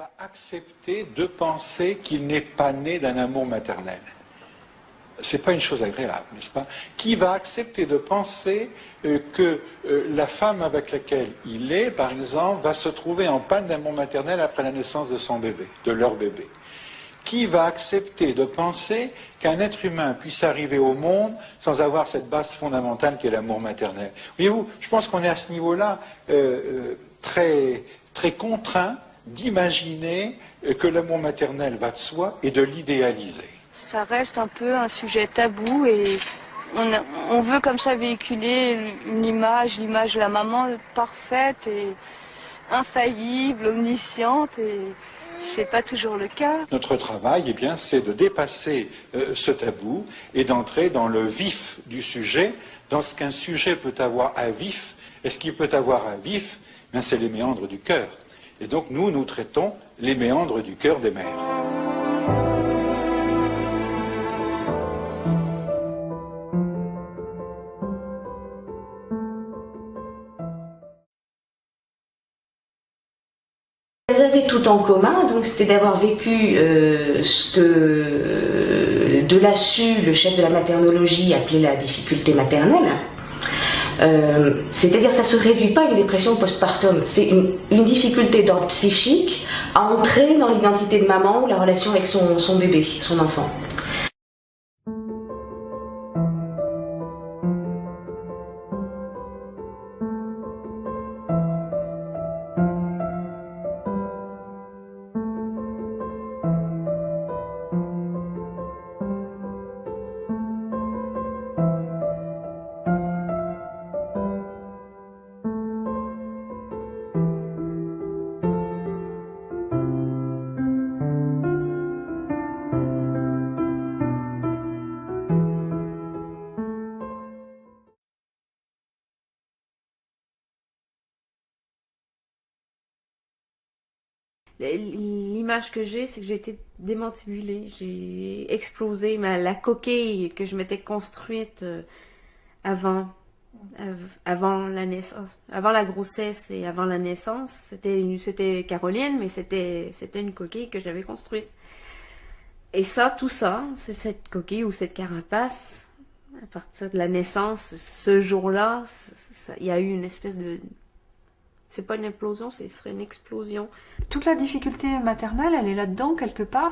va accepter de penser qu'il n'est pas né d'un amour maternel? C'est pas une chose agréable, n'est-ce pas? Qui va accepter de penser que la femme avec laquelle il est, par exemple, va se trouver en panne d'amour maternel après la naissance de son bébé, de leur bébé? Qui va accepter de penser qu'un être humain puisse arriver au monde sans avoir cette base fondamentale qui est l'amour maternel? Voyez-vous, je pense qu'on est à ce niveau-là très, très contraint d'imaginer que l'amour maternel va de soi et de l'idéaliser. Ça reste un peu un sujet tabou et on veut comme ça véhiculer l'image de la maman parfaite et infaillible, omnisciente, et c'est pas toujours le cas. Notre travail, eh bien, c'est de dépasser ce tabou et d'entrer dans le vif du sujet, dans ce qu'un sujet peut avoir à vif. Et ce qu'il peut avoir à vif, eh bien, c'est les méandres du cœur. Et donc nous traitons les méandres du cœur des mères. Elles avaient tout en commun, donc c'était d'avoir vécu ce que Delassus, le chef de la maternologie, appelait la difficulté maternelle. C'est-à-dire ça ne se réduit pas à une dépression postpartum, c'est une difficulté d'ordre psychique à entrer dans l'identité de maman ou la relation avec son bébé, son enfant. L'image que j'ai, c'est que j'ai été démantibulée, j'ai explosé, la coquille que je m'étais construite avant la naissance, avant la grossesse et avant la naissance, c'était Caroline, mais c'était une coquille que j'avais construite. Et tout ça, c'est cette coquille ou cette carapace, à partir de la naissance, ce jour-là, il y a eu une espèce de... C'est pas une implosion, ce serait une explosion. Toute la difficulté maternelle, elle est là-dedans quelque part,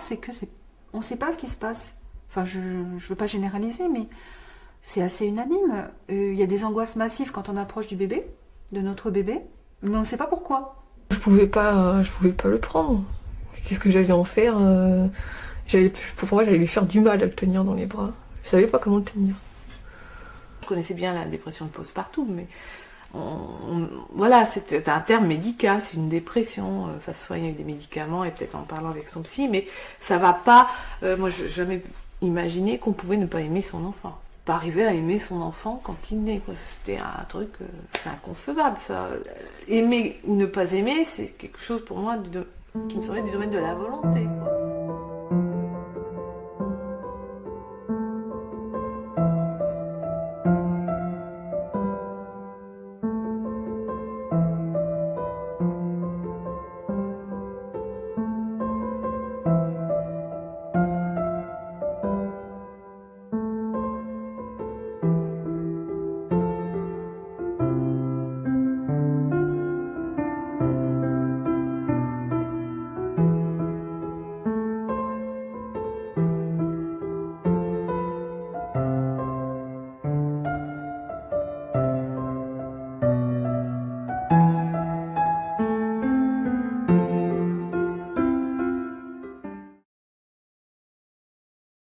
on ne sait pas ce qui se passe. Enfin, je ne veux pas généraliser, mais c'est assez unanime. Il y a des angoisses massives quand on approche du bébé, de notre bébé, mais on ne sait pas pourquoi. Je pouvais pas le prendre. Qu'est-ce que j'allais en faire? Pour moi, j'allais lui faire du mal à le tenir dans les bras. Je savais pas comment le tenir. Je connaissais bien la dépression de postpartum, mais voilà, c'était un terme médical, c'est une dépression, ça se soigne avec des médicaments et peut-être en parlant avec son psy, mais ça va pas, moi je n'ai jamais imaginé qu'on pouvait ne pas aimer son enfant, pas arriver à aimer son enfant quand il naît, quoi. C'était un truc, c'est inconcevable ça. Aimer ou ne pas aimer, c'est quelque chose pour moi qui me semblait du domaine de la volonté, quoi.